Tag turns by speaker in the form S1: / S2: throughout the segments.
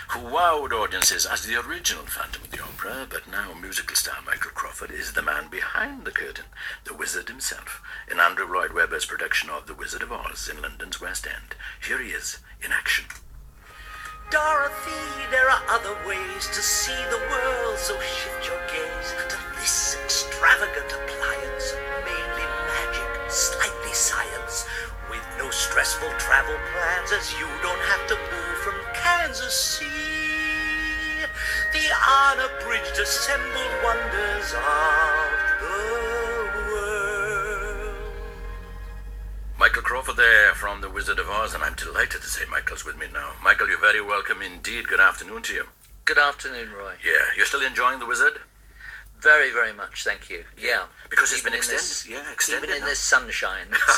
S1: who wowed audiences as the original Phantom of the Opera, but now musical star Michael Crawford is the man behind the curtain, the wizard himself, in Andrew Lloyd Webber's production of The Wizard of Oz in London's West End. Here he is, in action.
S2: Dorothy, there are other ways to see the world, so shift your gaze to this extravagant appliance, mainly magic, slightly science, with no stressful travel plans, as you don't have to move from Kansas City. The unabridged assembled wonders of the world.
S1: Michael Crawford there from The Wizard of Oz, and I'm delighted to say Michael's with me now. Michael, you're very welcome indeed. Good afternoon to you.
S3: Good afternoon, Roy.
S1: Yeah, you're still enjoying The Wizard?
S3: Very, very much, thank you. Yeah.
S1: Because it's been extended. Extended
S3: even in
S1: now.
S3: this sunshine. It's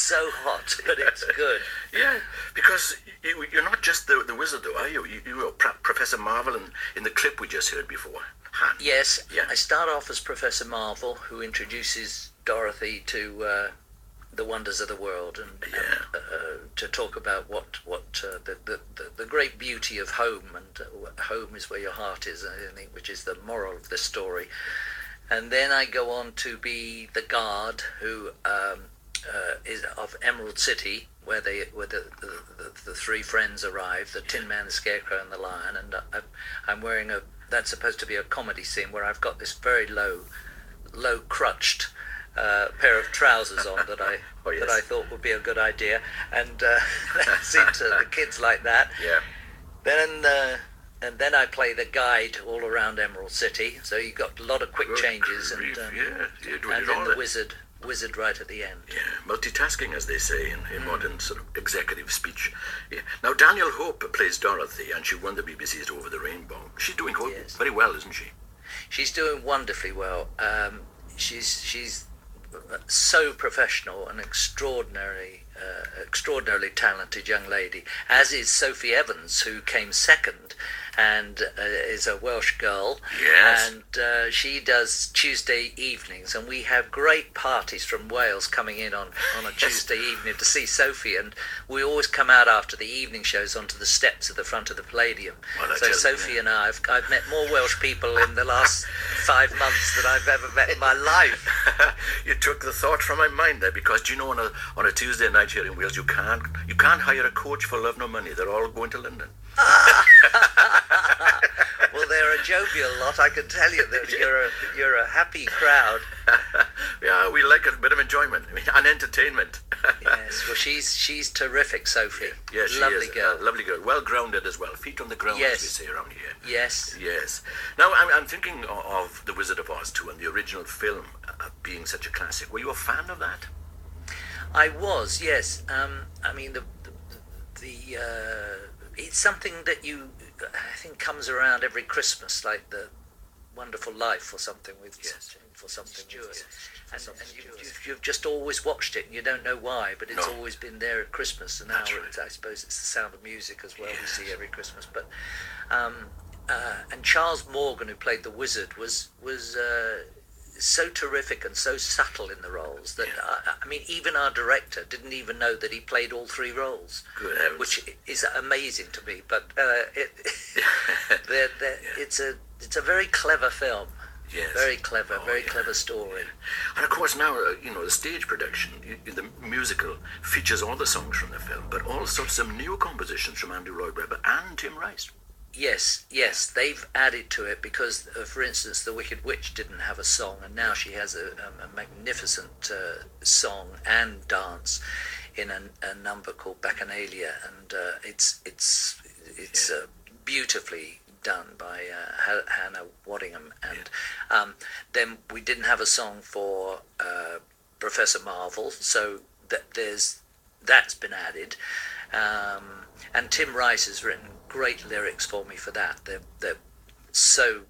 S3: so hot, but it's good.
S1: Yeah, because you're not just the wizard, though, are you? You were Professor Marvel in the clip we just heard before. Han.
S3: Yes,
S1: Yeah.
S3: I start off as Professor Marvel, who introduces Dorothy to the wonders of the world, and to talk about what the great beauty of home, and home is where your heart is, I think, which is the moral of the story. And then I go on to be the guard who is of Emerald City, where the three friends arrive, the Tin Man, the Scarecrow, and the Lion, and I'm wearing that's supposed to be a comedy scene where I've got this very low crutched pair of trousers on that I
S1: Oh, yes.
S3: that I thought would be a good idea, and it seemed to the kids like that.
S1: Yeah.
S3: Then I play the guide all around Emerald City, so you got a lot of quick
S1: Good
S3: changes,
S1: grief,
S3: and
S1: you're doing
S3: and
S1: it
S3: then
S1: all
S3: the
S1: there.
S3: wizard right at the end.
S1: Yeah, multitasking, as they say in modern sort of executive speech. Yeah. Now, Daniel Hope plays Dorothy, and she won the BBC's Over the Rainbow. She's doing
S3: Yes.
S1: very well, isn't she?
S3: She's doing wonderfully well. She's so professional and extraordinarily talented young lady, as is Sophie Evans, who came second and is a Welsh girl.
S1: Yes.
S3: And she does Tuesday evenings, and we have great parties from Wales coming in on a Tuesday evening to see Sophie, and we always come out after the evening shows onto the steps at the front of the Palladium.
S1: Well, I
S3: So
S1: tell you,
S3: Sophie
S1: yeah.
S3: and I've met more Welsh people in the last 5 months than I've ever met in my life.
S1: You took the thought from my mind there, because do you know on a Tuesday night here in Wales you can't hire a coach for love nor money. They're all going to London.
S3: Well, they're a jovial lot, I can tell you. That you're a happy crowd.
S1: Yeah, we like a bit of enjoyment and entertainment.
S3: Yes, well, she's terrific, Sophie.
S1: Yeah, she
S3: Lovely
S1: is.
S3: girl.
S1: Lovely girl. Well grounded as well. Feet on the ground,
S3: Yes.
S1: as we say around here.
S3: Yes.
S1: Yes. Now, I'm thinking of The Wizard of Oz too, and the original film being such a classic. Were you a fan of that?
S3: I was, yes. I mean, it's something that I think comes around every Christmas, like the Wonderful Life or something with
S1: Yes.
S3: for something Stewart. And you've just always watched it, and you don't know why, but it's
S1: No.
S3: always been there at Christmas. And now
S1: That's right.
S3: I suppose it's the Sound of Music as well.
S1: Yes.
S3: We see every Christmas. But and Charles Morgan, who played the wizard, was so terrific and so subtle in the roles that I mean, even our director didn't even know that he played all three roles.
S1: Good heavens.
S3: Which is amazing to me. But it's a very clever film.
S1: Yes.
S3: Very clever,
S1: Oh,
S3: very
S1: yeah.
S3: clever story.
S1: And of course now, the stage production, the musical, features all the songs from the film, but also some new compositions from Andrew Lloyd Webber and Tim Rice.
S3: Yes, they've added to it because, for instance, The Wicked Witch didn't have a song, and now she has a magnificent song and dance in a number called Bacchanalia, and it's beautifully done by Hannah Waddingham. And then we didn't have a song for Professor Marvel, so that's been added. And Tim Rice has written great lyrics for me for that. They're so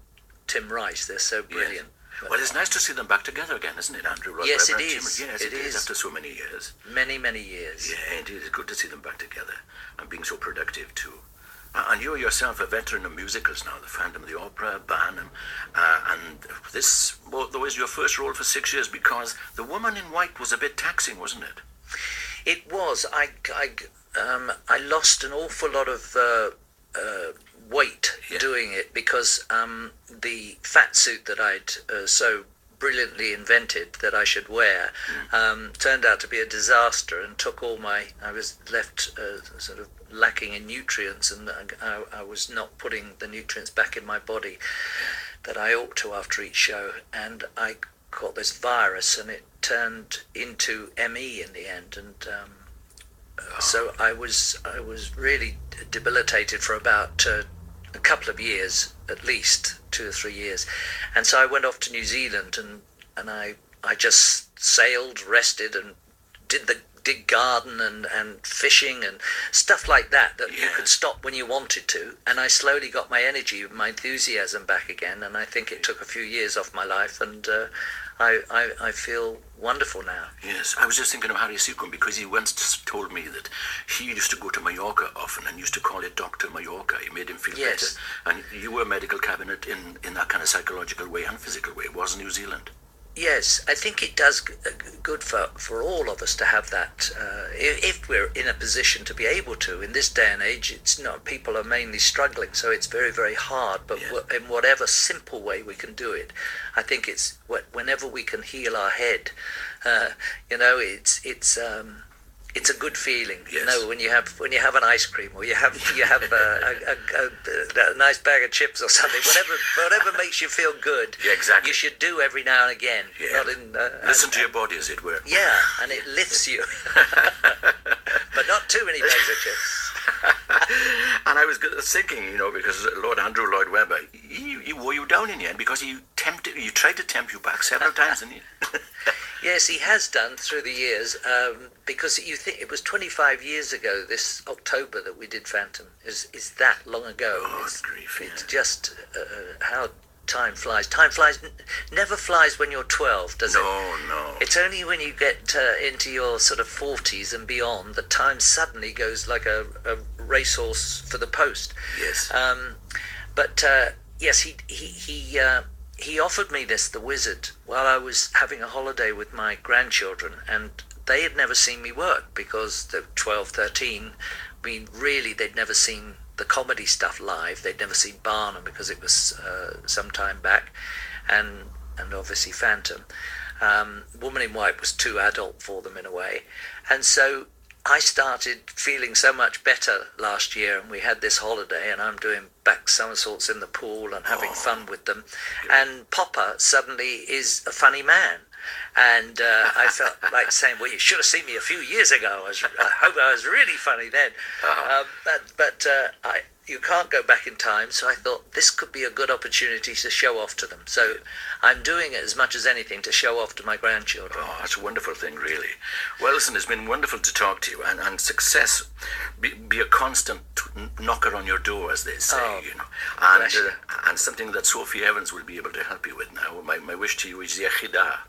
S3: Tim Rice. They're so brilliant.
S1: Yes. Well, it's nice to see them back together again, isn't it, Andrew Lloyd
S3: Yes,
S1: Webber
S3: it
S1: and
S3: is.
S1: Tim? Yes, it is after so many years.
S3: Many years.
S1: Yeah, indeed, it's good to see them back together and being so productive too. And you're yourself a veteran of musicals now, the Phantom of the Opera, Barnum, and this, though, is your first role for 6 years, because The Woman in White was a bit taxing, wasn't it?
S3: It was. I lost an awful lot of doing it because the fat suit that I'd so brilliantly invented that I should wear turned out to be a disaster and took all my... I was left sort of lacking in nutrients, and I was not putting the nutrients back in my body that I ought to after each show, and I caught this virus and it turned into ME in the end, and so I was really debilitated for about a couple of years, at least 2 or 3 years, and so I went off to New Zealand and I just sailed, rested, and did garden and fishing and stuff like that you could stop when you wanted to, and I slowly got my energy, my enthusiasm back again, and I think it took a few years off my life, and I feel wonderful now.
S1: Yes, I was just thinking of Harry Seacombe, because he once told me that he used to go to Mallorca often and used to call it Dr. Mallorca. He made him feel better. And you were a medical cabinet in that kind of psychological way and physical way, was New Zealand?
S3: Yes, I think it does good for all of us to have that. If we're in a position to be able to, in this day and age, it's not, people are mainly struggling, so it's very, very hard. But in whatever simple way we can do it, I think it's whenever we can heal our head. It's a good feeling, when you have an ice cream, or you have a nice bag of chips or something, whatever makes you feel good.
S1: Yeah, exactly.
S3: You should do every now and again.
S1: Yeah. Listen to your body, as it were.
S3: Yeah, and it lifts you, but not too many bags of chips.
S1: And I was thinking, because Lord Andrew Lloyd Webber, he wore you down in the end, because he tried to tempt you back several times, didn't he?
S3: Yes, he has done through the years, because you think it was 25 years ago this October that we did Phantom. Is that long ago?
S1: Oh, grief,
S3: it's just how time flies. Time never flies when you're 12, does it?
S1: No.
S3: It's only when you get into your sort of 40s and beyond that time suddenly goes like a racehorse for the post.
S1: Yes.
S3: Yes, he offered me this, the Wizard, while I was having a holiday with my grandchildren, and they had never seen me work because they're 12, 13. I mean, really, they'd never seen the comedy stuff live. They'd never seen Barnum because it was some time back, and obviously Phantom. Woman in White was too adult for them in a way, and so I started feeling so much better last year, and we had this holiday, and I'm doing back somersaults in the pool and having fun with them. And Popper suddenly is a funny man. And I felt like saying, well, you should have seen me a few years ago. I hope I was really funny then. But you can't go back in time, so I thought this could be a good opportunity to show off to them. So I'm doing it as much as anything to show off to my grandchildren.
S1: Oh, that's a wonderful thing, really. Well, listen, it's been wonderful to talk to you, and success be a constant knocker on your door, as they say, and something that Sophie Evans will be able to help you with now. My wish to you is Yechida.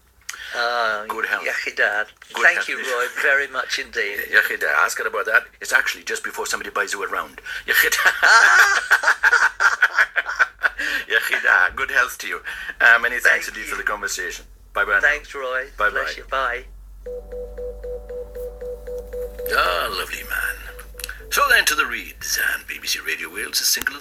S1: Good health.
S3: Yechida. Thank you, Roy, very much indeed.
S1: Yechida, ask her about that. It's actually just before somebody buys you around. Yechida. Yechida, good health to you. Many thanks indeed for the conversation. Bye-bye.
S3: Thanks, Roy.
S1: Bye-bye.
S3: Bless you. Bye.
S1: Ah, lovely man. So then to the Reeds and BBC Radio Wales, a single of the